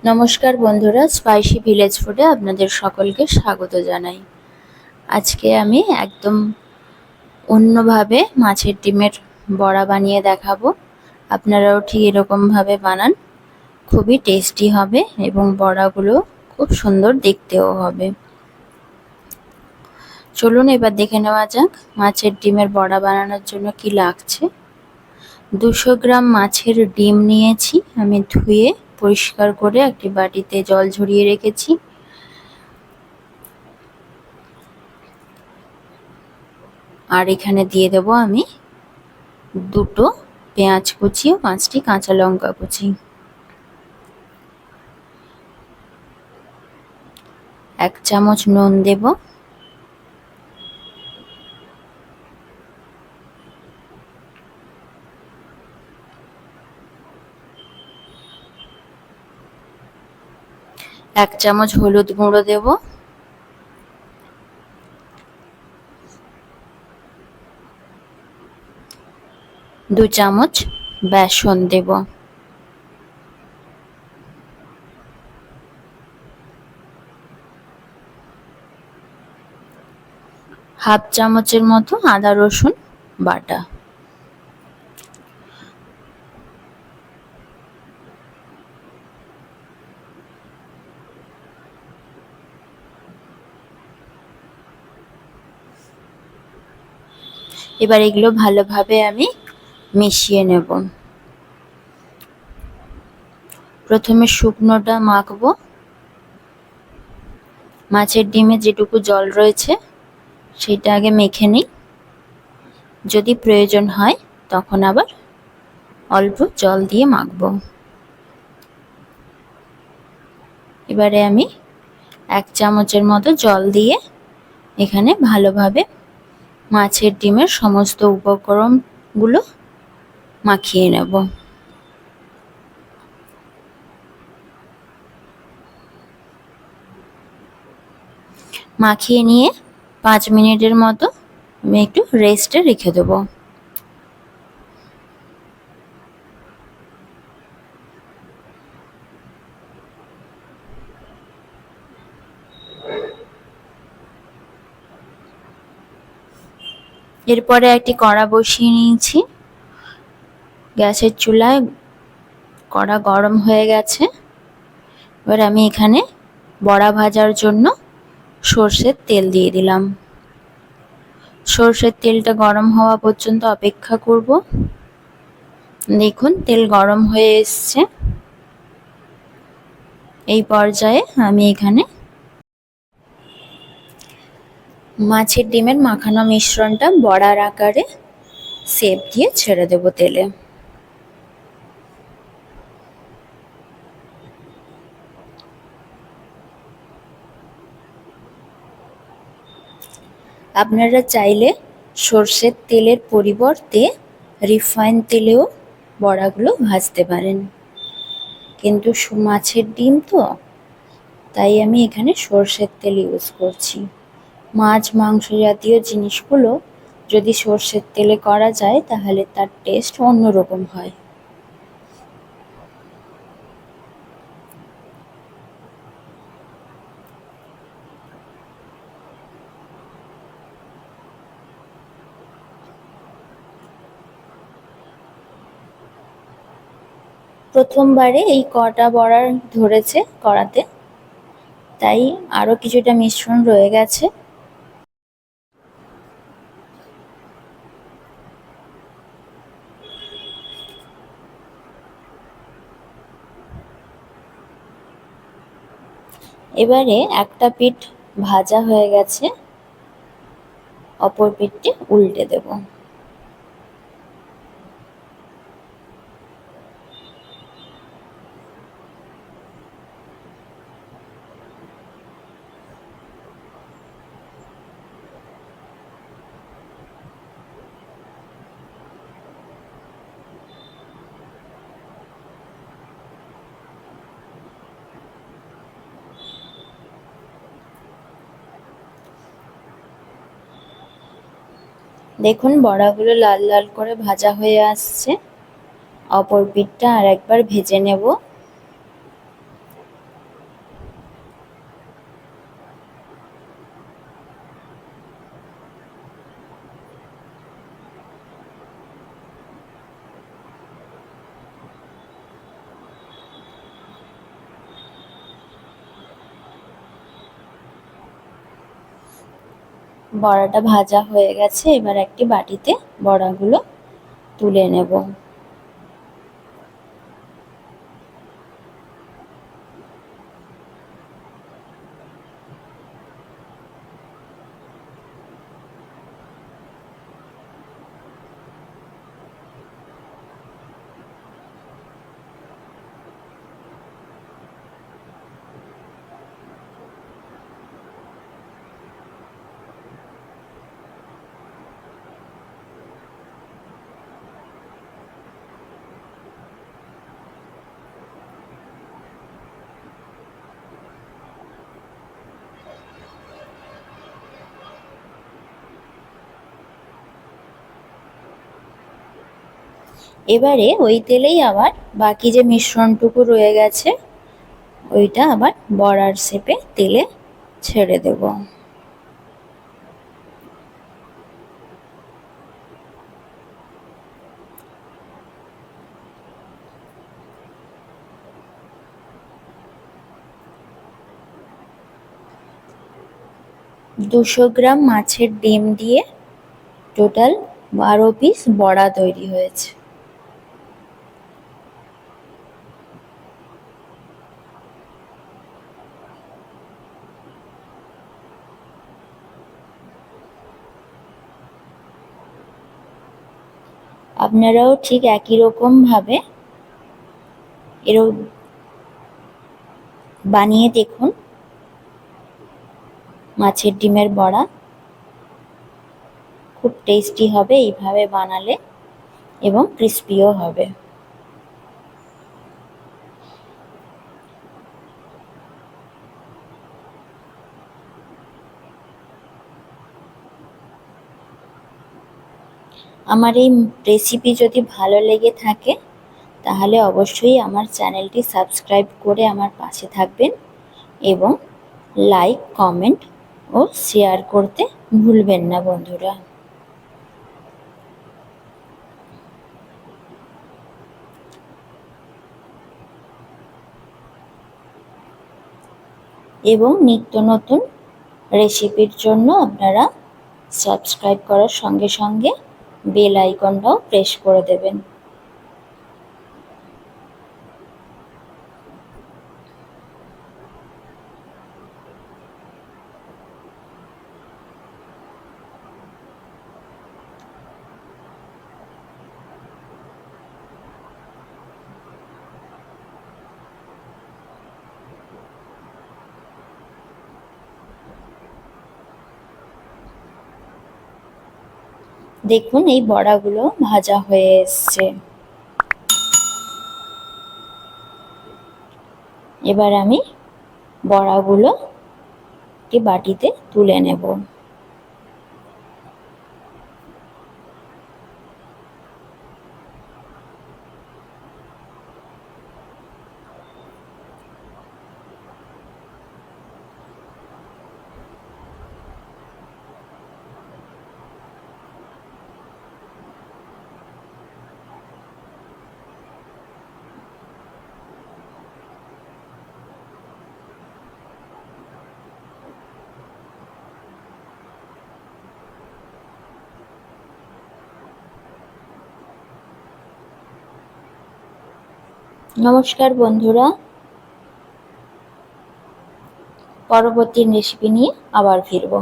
নমস্কার বন্ধুরা, spicy village ফুডে আপনাদের সকলকে স্বাগত জানাই। আজকে আমি একদম অন্যভাবে মাছের ডিমের বড়া বানিয়ে দেখাবো। আপনারাও ঠিক এরকমভাবে বানান, খুবই টেস্টি হবে এবং বড়াগুলো খুব সুন্দর দেখতেও হবে। চলুন এবার দেখে নেওয়া যাক মাছের ডিমের বড়া বানানোর জন্য কি লাগছে। 200 গ্রাম মাছের ডিম নিয়েছি, আমি ধুয়ে পরিষ্কার করে একটি বাটিতে জল ঝরিয়ে রেখেছি। আর এখানে দিয়ে দেব আমি 2টো পেঁয়াজ কুচি ও 5টি কাঁচা লঙ্কা কুচি। 1 চামচ নুন দেব। এক চামচ হলুদ গুঁড়ো দেব। 2 চামচ বেসন দেব। হাফ চামচের মতো আদা রসুন বাটা। এবার এগুলো ভালোভাবে আমি মিশিয়ে নেব। প্রথমে শুকনোটা মাখবো। মাছের ডিমে যেটুকু জল রয়েছে সেটা আগে মেখে নিই, যদি প্রয়োজন হয় তখন আবার অল্প জল দিয়ে মাখবো। এবারে আমি 1 চামচের মতো জল দিয়ে এখানে ভালোভাবে মাছের ডিমের সমস্ত উপকরণগুলো মাখিয়ে নেব। মাখিয়ে নিয়ে 5 মিনিটের মতো আমি একটু রেস্টে রেখে দেবো। এরপরে একটি কড়া বসিয়ে নিয়েছি। গ্যাসের চুলায় কড়া গরম হয়ে গেছে। এবার আমি এখানে বড়া ভাজার জন্য সর্ষের তেল দিয়ে দিলাম। সর্ষের তেলটা গরম হওয়া পর্যন্ত অপেক্ষা করব। দেখুন তেল গরম হয়ে এসছে। এই পর্যায়ে আমি এখানে মাছের ডিমের মাখানো মিশ্রণটা বড়ার আকারে শেপ দিয়ে ছেড়ে দেব তেলে। আপনারা চাইলে সর্ষের তেলের পরিবর্তে রিফাইন তেলেও বড়াগুলো ভাজতে পারেন, কিন্তু মাছের ডিম তো তাই আমি এখানে সর্ষের তেল ইউজ করছি। মাছ মাংস জাতীয় জিনিসগুলো যদি সর্ষের তেলে করা যায় তাহলে তার টেস্ট অন্যরকম হয়। প্রথমবারে এই কটা বড়া ধরেছে কড়াতে, তাই আরো কিছুটা মিশ্রণ রয়ে গেছে। এবারে একটা পিঠ ভাজা হয়ে গেছে, অপর পিঠটি উল্টে দেব। দেখুন বড়াগুলো লাল লাল করে ভাজা হয়ে আসছে। অপর পিঠটা আর একবার ভেজে নেব। বড়াটা ভাজা হয়ে গেছে, এবার একটি বাটিতে বড়াগুলো তুলে নেব। এবারে ওই তেলেই আবার বাকি যে মিশ্রণটুকু রয়ে গেছে ওইটা আবার বড়ার শেপে তেলে ছেড়ে দেব। 200 গ্রাম মাছের ডিম দিয়ে টোটাল 12 পিস বড়া তৈরি হয়েছে। আপনারাও ঠিক একই রকম ভাবে এরকম বানিয়ে দেখুন মাছের ডিমের বড়া। খুব টেস্টি হবে এইভাবে বানালে এবং ক্রিস্পিও হবে। আমার এই রেসিপি যদি ভালো লেগে থাকে তাহলে অবশ্যই আমার চ্যানেলটি সাবস্ক্রাইব করে আমার পাশে থাকবেন এবং লাইক, কমেন্ট ও শেয়ার করতে ভুলবেন না বন্ধুরা। এবং নিত্য নতুন রেসিপির জন্য আপনারা সাবস্ক্রাইব করার সঙ্গে সঙ্গে বেল আইকনটাও প্রেস করে দেবেন। দেখুন এই বড়াগুলো ভাজা হয়ে এসছে। এবার আমি বড়াগুলো একটি বাটিতে তুলে নেব। নমস্কার বন্ধুরা, পরবর্তী রেসিপি নিয়ে আবার ফিরবো।